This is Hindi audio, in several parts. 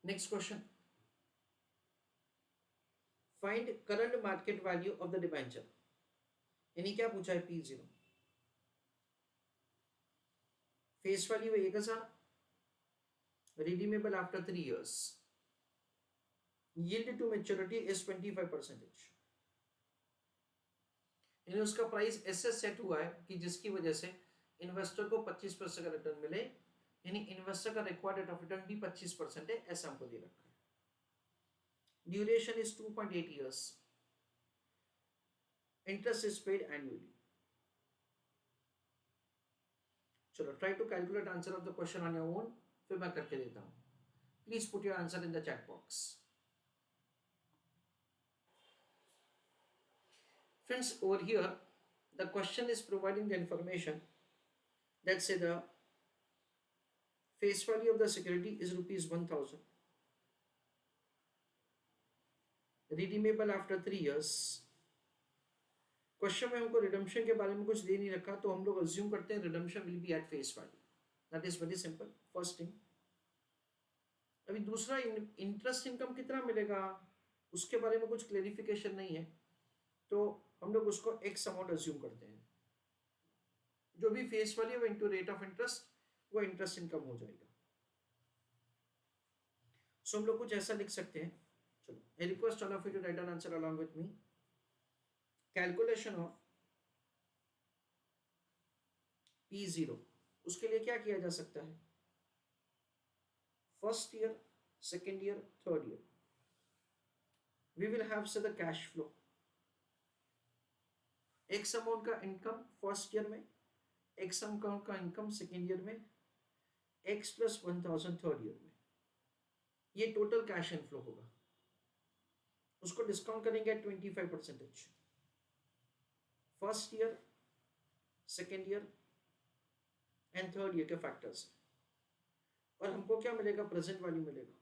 Next question, find current market value of the debenture. यानी क्या पूछा है, P0 face value 1000, redeemable after 3 years, yield to maturity is 25%। यानी उसका प्राइस ऐसे सेट हुआ है कि जिसकी वजह से इन्वेस्टर को 25% का रिटर्न मिले, यानी इन्वेस्टर का रिक्वायर्ड रेट ऑफ रिटर्न भी 25% है, ऐसा हमको दे रखा है। Duration is 2.8 years, interest is paid annually. चलो try to calculate answer of the question on your own, फिर मैं करके देता हूं। Please put your answer in the chat box. Friends, over here, the question is providing the information that say the face value of the security is rupees 1000, redeemable after 3 years। Question में हमको रिडम्पशन के बारे में कुछ दे नहीं रखा, तो हम लोग अज्यूम करते हैं redemption will be at face value. That is very simple, first thing. अभी दूसरा, इंटरेस्ट इनकम कितना मिलेगा उसके बारे में कुछ क्लेरिफिकेशन नहीं है, तो हम लोग उसको एक्स अमाउंट अज्यूम करते हैं। जो भी face value into rate of interest, वो इंटरेस्ट इनकम हो जाएगा। सो हम लोग कुछ ऐसा लिख सकते हैं। चलो, I request all of you to write an answer along with me. Calculation of P0, उसके लिए क्या किया जा सकता है, first year, second year, third year, we will have say the cash flow. X amount का इनकम फर्स्ट ईयर में, एक्स अमाउंट का इनकम सेकेंड ईयर में, एक्स प्लस 1000 थर्ड ईयर में, ये टोटल कैश इनफ्लो होगा। उसको डिस्काउंट करेंगे 25%। First year, second year and third year के फैक्टर्स, और हमको क्या मिलेगा, प्रेजेंट वैल्यू मिलेगा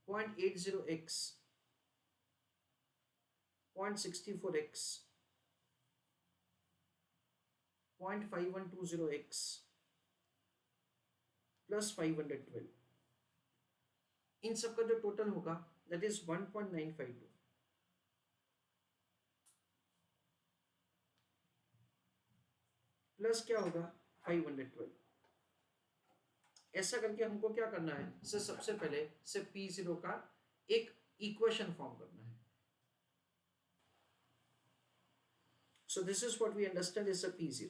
0.80x, 0.64x, 0.5120x प्लस 512। इन सबका जो टोटल होगा दैट इज 1.952, प्लस क्या होगा 512। ऐसा करके हमको क्या करना है, सबसे पहले से P0 का एक इक्वेशन फॉर्म करना है। So this is what we understand is a P0।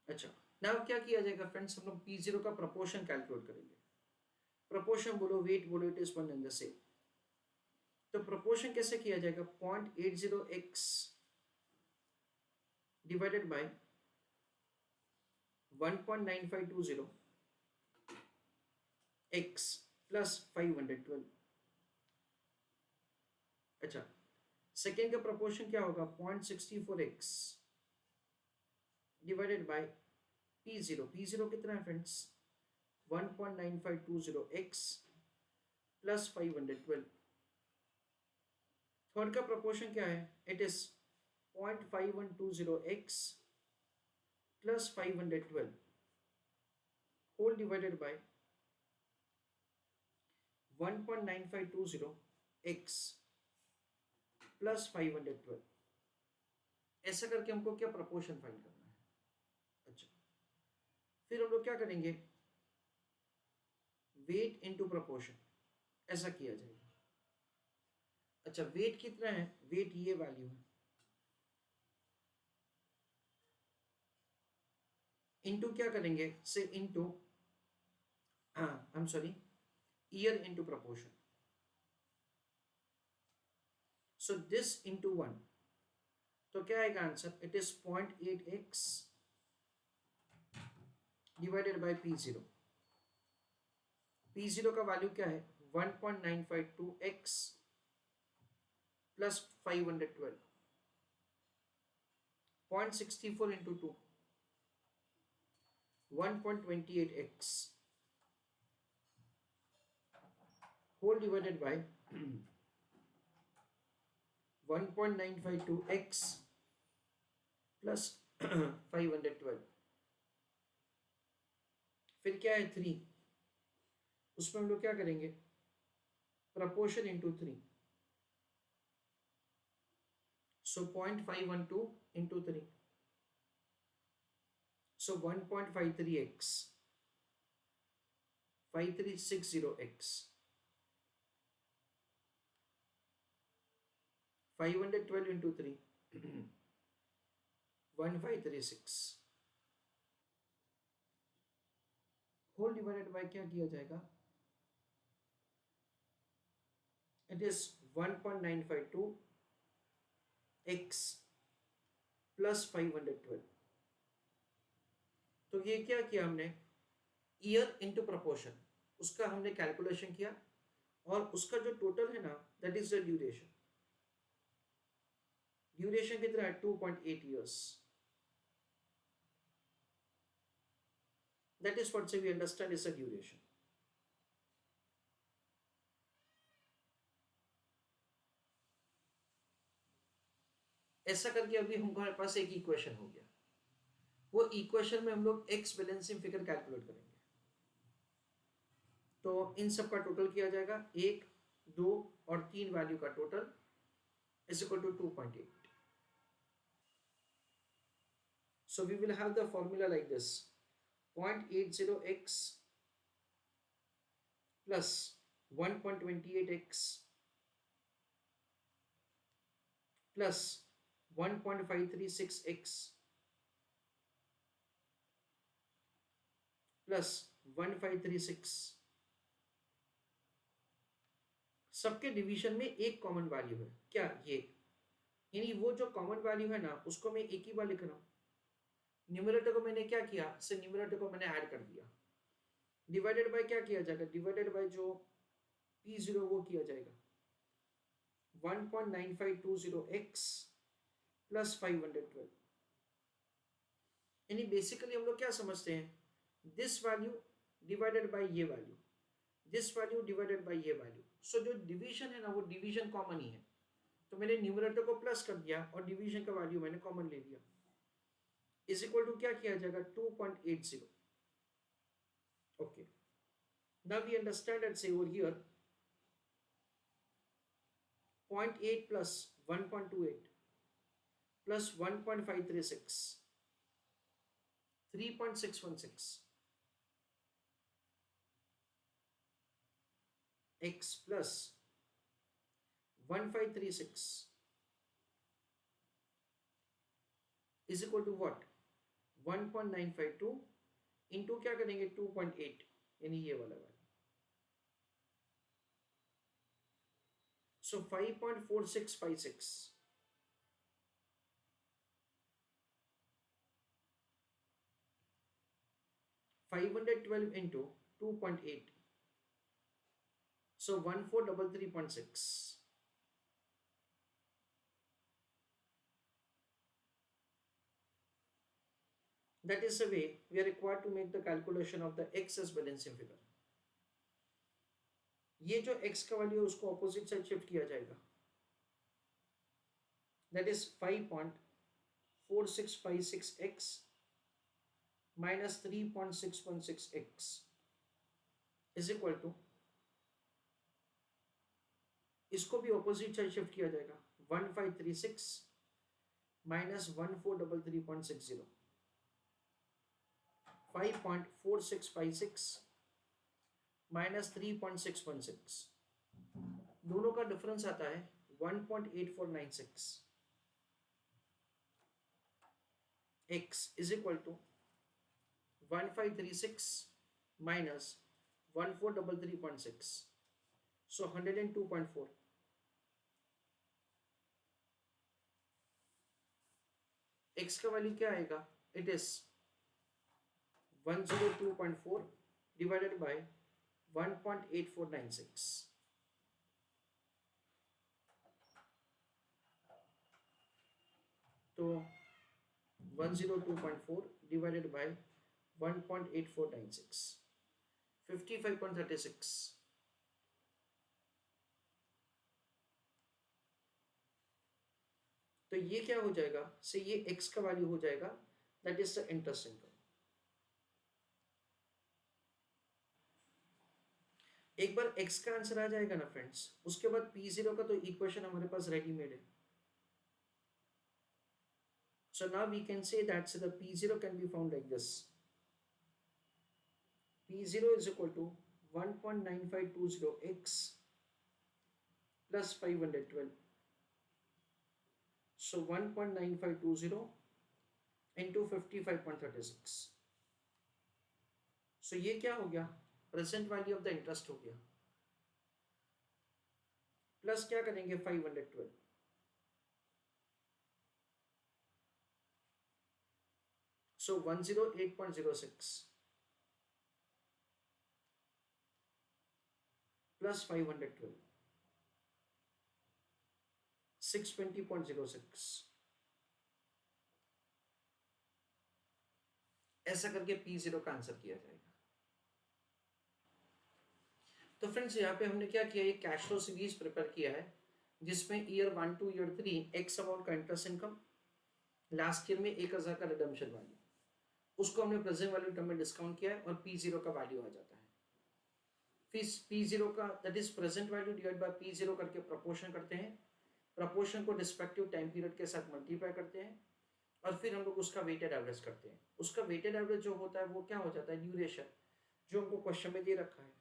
अच्छा, नाउ क्या किया जाएगा फ्रेंड्स, हम लोग P0 का प्रोपोर्शन कैलकुलेट करेंगे। प्रोपोर्शन बोलो, वेट बोलो, it is one and the same. तो प्रोपोर्शन कैसे किया जाएगा, 0.80x divided by 1.9520 x plus 512। अच्छा, सेकेंड का प्रोपोर्शन क्या होगा, 0.64x divided by P0। P0 कितना है फ्रेंड्स, 1.9520x प्लस 512। थर्ड का प्रोपोर्शन क्या है, it is 0.5120x plus 512 whole divided by 1.9520x plus 512। ऐसा करके हमको क्या प्रोपोर्शन फाइंड करना है। अच्छा, फिर हम लोग क्या करेंगे, वेट इनटू प्रोपोर्शन, ऐसा किया जाएगा। अच्छा, वेट कितना है, वेट ये वैल्यू है, इनटू क्या करेंगे से into, I am sorry, year into proportion. So this into 1, तो क्या आएगा answer, it is 0.8x divided by P0। P0 का वैल्यू क्या है, 1.952x plus 512, 0.64 into 2, 1.28x whole divided by 1.952x plus 512। फिर क्या है 3, उसमें हम लोग क्या करेंगे, proportion into 3, so 0.512 into 3, so 1.53x, 5360x, 512 into 3 1536, whole divided by क्या किया जाएगा, इट इज 1.952 x प्लस 512। तो ये क्या किया हमने, ईयर इंटू प्रपोर्शन, उसका हमने कैलकुलेशन किया, और उसका जो टोटल है ना, that is the duration. Duration कितना है, 2.8 years। That is what we understand is a duration. ऐसा करके अभी हमारे पास एक इक्वेशन हो गया। वो इक्वेशन में हम लोग एक्स बैलेंसिंग फिगर कैलकुलेट करेंगे। तो इन सब का टोटल किया जाएगा, 1, 2 और 3 वैल्यू का total is equal to 2.8। So we will have the formula like this: 0.80x plus 1.28x plus 1.536x plus 1536। सबके डिवीजन में एक कॉमन वैल्यू है, क्या ये, यानी वो जो कॉमन वैल्यू है ना, उसको मैं एक ही बार लिख रहा हूं। न्यूमरेटर को मैंने क्या किया, से न्यूमरेटर को मैंने ऐड कर दिया। डिवाइडेड बाय क्या किया जाएगा, डिवाइडेड बाय जो P0 वो किया जाएगा 1.9520x प्लस 512। यानी बेसिकली हम लोग क्या समझते हैं, दिस वैल्यू डिवाइडेड बाय ये value, this value divided by ये वैल्यू। सो जो डिवीजन है ना, वो डिवीजन कॉमन ही है, तो मैंने न्यूमरेटर को प्लस कर दिया और डिवीजन का वैल्यू मैंने कॉमन ले लिया, इज इक्वल टू क्या किया जाएगा, 2.80। Okay, now we understand and say over here 0.8 plus 1.28 plus 1.536 3.616 x plus 1536 is equal to what, 1.952 into क्या करेंगे 2.8, यानी ये वाला value. So 5.4656 512 into 2.8, so 1433.6। That is the way we are required to make the calculation of the x as balancing figure। ये जो x का वैल्यू है उसको ऑपोजिट साइड शिफ्ट किया जाएगा, that is 5.4656x minus 3.616x is equal to, इसको भी ऑपोजिट साइड शिफ्ट किया जाएगा, 1536 minus 1433.60, 5.4656 माइनस 3.616, दोनों का डिफरेंस आता है 1.8496। x is equal to 1536 minus 1433.6, so 102.4। x का वैल्यू क्या आएगा, इट इज 102.4 डिवाइडेड बाय 1.8496, तो 102.4 डिवाइडेड बाय 1.8496, 55.36। तो ये क्या हो जाएगा, से ये x का वैल्यू हो जाएगा, that is the interest income. एक बार x का आंसर आ जाएगा ना फ्रेंड्स, उसके बाद P0 का तो इक्वेशन हमारे पास रेडीमेड है. So now we can say that so the P0 can be found like this. P0 is equal to 1.9520x plus 512. So 1.9520 into 55.36. So ये क्या हो गया, present value of the interest हो गया, प्लस क्या करेंगे 512. So 108.06 plus 512, 620.06. ऐसा करके P0 का आंसर किया जाएगा. तो फ्रेंड्स यहाँ पे हमने क्या किया, ये कैश फ्लो सीरीज प्रिपेयर किया है जिसमें year 1 two year 3 x amount का इंटरेस्ट इनकम, लास्ट ईयर में 1000 का रिडम्पशन वैल्यू, उसको हमने प्रेजेंट वैल्यू टर्म में डिस्काउंट किया है और P0 का वैल्यू आ जाता है. फिर P0 का that is present value divide by P0 करके प्रपोर्शन करते हैं, प्रपोर्शन को रिस्पेक्टिव टाइम पीरियड के साथ मल्टीप्लाई करते हैं और फिर हम लोग उसका वेटेड एवरेज करते हैं. उसका वेटेड एवरेज जो होता है वो क्या हो जाता है, ड्यूरेशन, जो हमको क्वेश्चन में दे रखा है.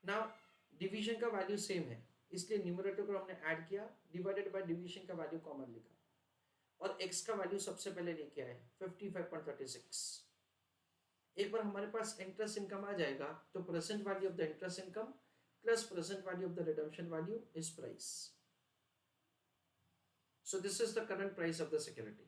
नाउ डिवीजन का वैल्यू सेम है, इसलिए न्यूमरेटर को हमने ऐड किया, डिवाइडेड बाय डिवीजन का वैल्यू कॉमन लिखा और x का वैल्यू सबसे पहले लेके आए 55.36. एक बार हमारे पास इंटरेस्ट इनकम आ जाएगा तो present value of the interest income plus present value of the redemption value is price. So this is the current price of the security.